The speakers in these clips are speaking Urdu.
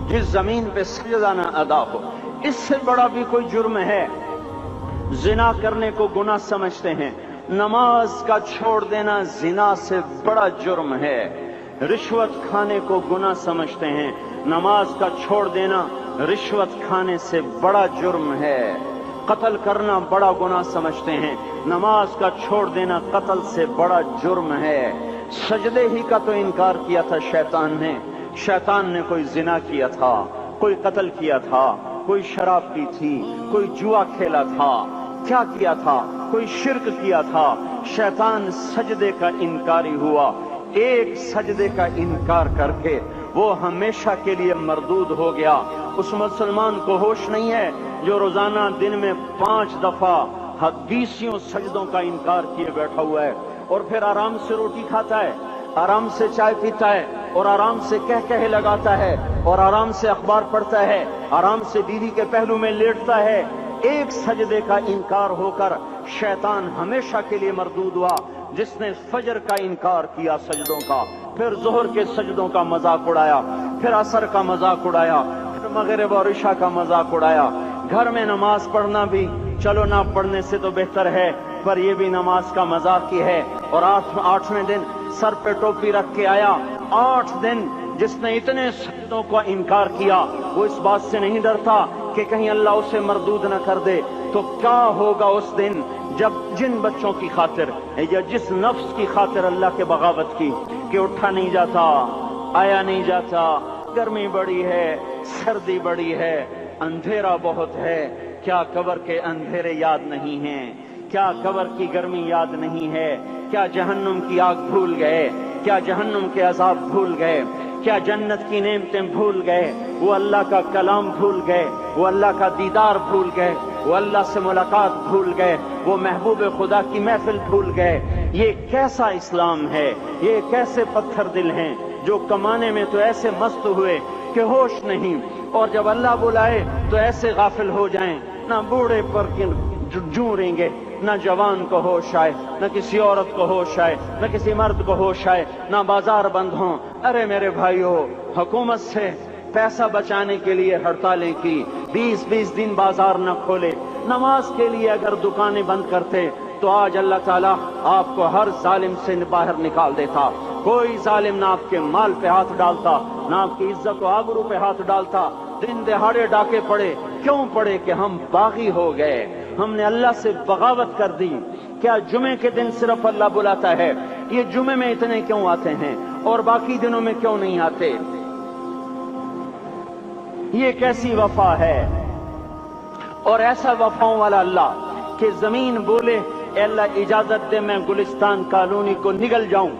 جس زمین پہ سجدہ نہ ادا ہو، اس سے بڑا بھی کوئی جرم ہے؟ زنا کرنے کو گناہ سمجھتے ہیں، نماز کا چھوڑ دینا زنا سے بڑا جرم ہے۔ رشوت کھانے کو گناہ سمجھتے ہیں، نماز کا چھوڑ دینا رشوت کھانے سے بڑا جرم ہے۔ قتل کرنا بڑا گناہ سمجھتے ہیں، نماز کا چھوڑ دینا قتل سے بڑا جرم ہے۔ سجدے ہی کا تو انکار کیا تھا شیطان نے کوئی زنا کیا تھا، کوئی قتل کیا تھا، کوئی شراب پی تھی، کوئی جوا کھیلا تھا، کیا کیا تھا؟ کوئی شرک کیا تھا۔ شیطان سجدے کا انکاری ہوا، ایک سجدے کا انکار کر کے وہ ہمیشہ کے لیے مردود ہو گیا۔ اس مسلمان کو ہوش نہیں ہے جو روزانہ دن میں 5 دفعہ 20 سجدوں کا انکار کیے بیٹھا ہوا ہے، اور پھر آرام سے روٹی کھاتا ہے، آرام سے چائے پیتا ہے، اور آرام سے کہے لگاتا ہے، اور آرام سے اخبار پڑھتا ہے، آرام سے بیوی کے پہلو میں لیٹتا ہے۔ ایک سجدے کا انکار ہو کر شیطان ہمیشہ کے لیے مردود ہوا۔ جس نے فجر کا انکار کیا سجدوں کا، پھر ظہر کے سجدوں کا مذاق اڑایا، پھر عصر کا مذاق اڑایا، پھر مغرب اور عشاء کا مذاق اڑایا۔ گھر میں نماز پڑھنا بھی چلو نہ پڑھنے سے تو بہتر ہے، پر یہ بھی نماز کا مذاق ہی ہے۔ اور 8ویں دن سر پہ ٹوپی رکھ کے آیا۔ 8 دن جس نے اتنے سجدوں کا انکار کیا، وہ اس بات سے نہیں ڈرتا کہ کہیں اللہ اسے مردود نہ کر دے۔ تو کیا ہوگا اس دن جب جن بچوں کی خاطر یا جس نفس کی خاطر اللہ کے بغاوت کی کہ اٹھا نہیں جاتا، آیا نہیں جاتا، گرمی بڑی ہے، سردی بڑی ہے، اندھیرا بہت ہے، کیا قبر کے اندھیرے یاد نہیں ہیں؟ کیا قبر کی گرمی یاد نہیں ہے؟ کیا جہنم کی آگ بھول گئے؟ کیا جہنم کے عذاب بھول گئے؟ کیا جنت کی نعمتیں بھول گئے؟ وہ اللہ کا کلام بھول گئے، وہ اللہ کا دیدار بھول گئے، وہ اللہ سے ملاقات بھول گئے، وہ محبوب خدا کی محفل بھول گئے۔ یہ کیسا اسلام ہے؟ یہ کیسے پتھر دل ہیں جو کمانے میں تو ایسے مست ہوئے کہ ہوش نہیں، اور جب اللہ بلائے تو ایسے غافل ہو جائیں، نہ بوڑھے پر جوریں گے، نہ جوان کو ہوش آئے، نہ کسی عورت کو ہوش آئے، نہ کسی مرد کو ہوش آئے، نہ بازار بند ہوں۔ ارے میرے بھائیو، حکومت سے پیسہ بچانے کے لیے ہڑتالیں کی، 20 دن بازار نہ کھولے، نماز کے لیے اگر دکانیں بند کرتے تو آج اللہ تعالیٰ آپ کو ہر ظالم سے باہر نکال دیتا۔ کوئی ظالم نہ آپ کے مال پہ ہاتھ ڈالتا، نہ آپ کی عزت و آبرو پہ ہاتھ ڈالتا۔ دن دہاڑے ڈاکے پڑے، کیوں پڑے؟ کہ ہم باغی ہو گئے، ہم نے اللہ سے بغاوت کر دی۔ کیا جمعے کے دن صرف اللہ بلاتا ہے؟ یہ جمعے میں اتنے کیوں آتے ہیں اور باقی دنوں میں کیوں نہیں آتے؟ یہ کیسی وفا ہے؟ اور ایسا وفاؤں والا اللہ کہ زمین بولے اے اللہ اجازت دے میں گلستان کالونی کو نگل جاؤں،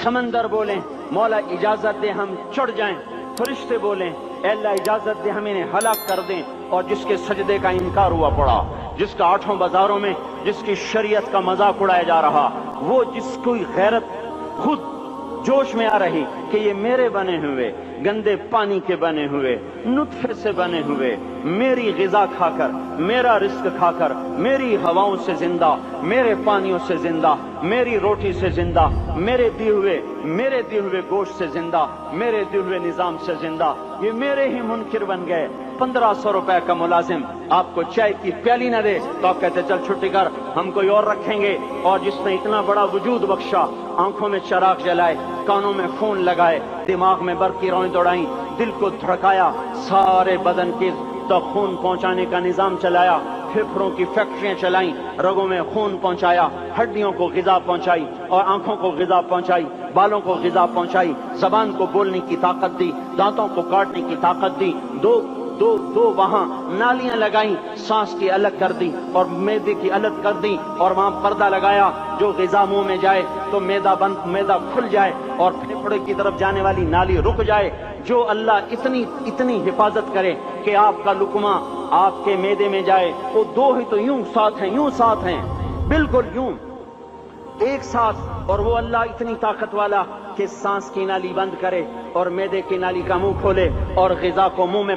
سمندر بولیں مولا اجازت دے ہم چڑھ جائیں، فرشتے بولیں اے اللہ اجازت دے ہم انہیں ہلاک کر دیں، اور جس کے سجدے کا انکار ہوا پڑا، جس کا 8 بازاروں میں جس کی شریعت کا مذاق اڑایا جا رہا، وہ جس کوئی غیرت خود جوش میں آ رہی کہ یہ میرے بنے ہوئے گندے پانی کے بنے ہوئے نطفے سے بنے ہوئے میری غذا کھا کر، میرا رزق کھا کر، میری ہواؤں سے زندہ، میرے پانیوں سے زندہ، میری روٹی سے زندہ، میرے دیے ہوئے گوشت سے زندہ، میرے دیے ہوئے نظام سے زندہ، یہ میرے ہی منکر بن گئے۔ 1500 روپے کا ملازم آپ کو چائے کی پیالی نہ دے تو آپ کہتے چل چھٹی کر، ہم کوئی اور رکھیں گے۔ اور جس نے اتنا بڑا وجود بخشا، آنکھوں میں چراغ جلائے، کانوں میں خون لگائے، دماغ میں برقی روئیں دوڑائیں، دل کو دھڑکایا، سارے بدن کے تک خون پہنچانے کا نظام چلایا، پھیپھڑوں کی فیکٹریاں چلائیں، رگوں میں خون پہنچایا، ہڈیوں کو غذا پہنچائی اور آنکھوں کو غذا پہنچائی، بالوں کو غذا پہنچائی، زبان کو بولنے کی طاقت دی، دانتوں کو کاٹنے کی طاقت دی، دو وہاں نالیاں لگائیں، سانس کی الگ کر دی اور معدے کی الگ کر دی، اور وہاں پردہ لگایا، جو غذا منہ میں جائے تو معدہ کھل جائے اور پھیپھڑے کی طرف جانے والی نالی رک جائے۔ جو اللہ اتنی حفاظت کرے کہ آپ کا لقمہ آپ کے معدے میں جائے، وہ 2 ہی تو یوں ساتھ ہیں، بالکل یوں ایک ساتھ، اور وہ اللہ اتنی طاقت والا کہ سانس کی نالی بند کرے اور معدے کی نالی کا منہ کھولے اور غذا کو منہ میں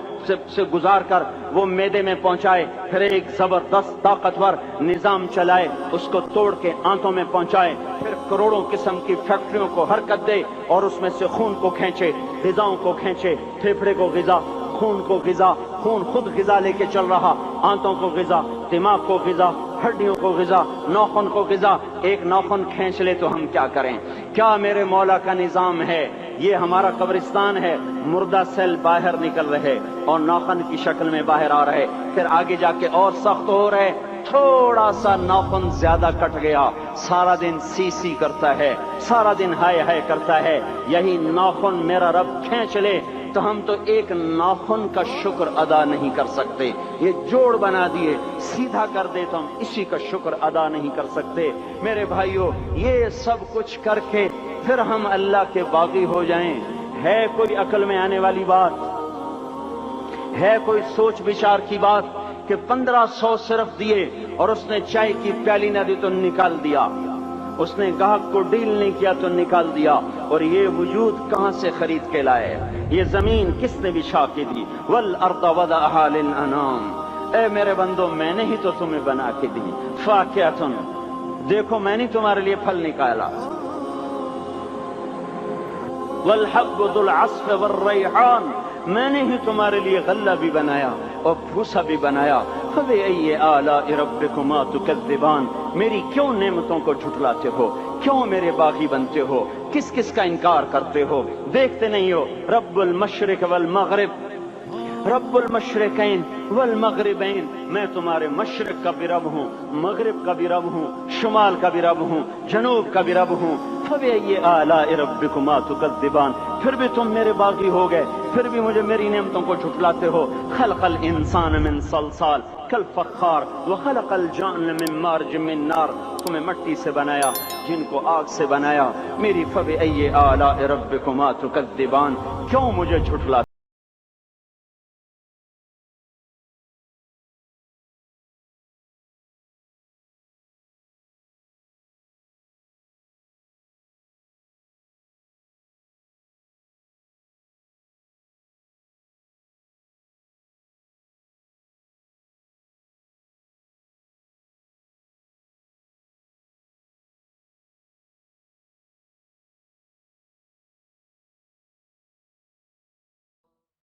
سے گزار کر وہ معدے میں پہنچائے، پھر ایک زبردست طاقتور نظام چلائے، اس کو توڑ کے آنتوں میں پہنچائے، پھر کروڑوں قسم کی فیکٹریوں کو حرکت دے اور اس میں سے خون کو کھینچے، غذاؤں کو کھینچے، پھیپھڑے کو غذا، خون کو غذا، خون خود غذا لے کے چل رہا، آنتوں کو غذا، دماغ کو غذا، ہڈیوں کو غذا، ناخن کو غذا۔ ایک ناخن کھینچ لے تو ہم کیا کریں؟ کیا میرے مولا کا نظام ہے؟ یہ ہمارا قبرستان ہے، مردہ سیل باہر نکل رہے اور ناخن کی شکل میں باہر آ رہے، پھر آگے جا کے اور سخت ہو رہے، تھوڑا سا ناخن زیادہ کٹ گیا، سارا دن سی سی کرتا ہے، سارا دن ہائے ہائے کرتا ہے۔ یہی ناخن میرا رب کھینچ لے تو ہم تو ایک ناخن کا شکر ادا نہیں کر سکتے۔ یہ جوڑ بنا دیے، سیدھا کر دے تو ہم اسی کا شکر ادا نہیں کر سکتے۔ میرے بھائیو، یہ سب کچھ کر کے پھر ہم اللہ کے باغی ہو جائیں، ہے کوئی عقل میں آنے والی بات؟ ہے کوئی سوچ بچار کی بات کہ 1500 صرف دیے اور اس نے چائے کی پیالی نہ دی تو نکال دیا، اس نے گاہک کو ڈیل نہیں کیا تو نکال دیا، اور یہ وجود کہاں سے خرید کے لائے؟ یہ زمین کس نے بچھا کے دی؟ والارض وضعها للانام۔ اے میرے بندو، میں نے ہی تو تمہیں بنا کے دی۔ فاکہۃ، دیکھو میں نے تمہارے لیے پھل نکالا، والحب ذو العصف والریحان، میں نے ہی تمہارے لیے غلہ بھی بنایا اور بھوسا بھی بنایا۔ فبأي آلاء ربكما تكذبان، میری کیوں نعمتوں کو جھٹلاتے ہو؟ کیوں میرے باغی بنتے ہو؟ کس کس کا انکار کرتے ہو؟ دیکھتے نہیں ہو رب المشرق والمغرب، رب المشرقین والمغربین، میں تمہارے مشرق کا بھی رب ہوں، مغرب کا بھی رب ہوں، شمال کا بھی رب ہوں، جنوب کا بھی رب ہوں۔ فبأي آلاء ربكما تكذبان، پھر بھی تم میرے باغی ہو گئے، پھر بھی مجھے میری نعمتوں کو جھٹلاتے ہو۔ خلق الانسان من صلصال کالفخار وخلق الجان من مارج من نار، تمہیں مٹی سے بنایا، جن کو آگ سے بنایا۔ میری فبأي آلاء ربكما تكذبان، کیوں مجھے جھٹلاتے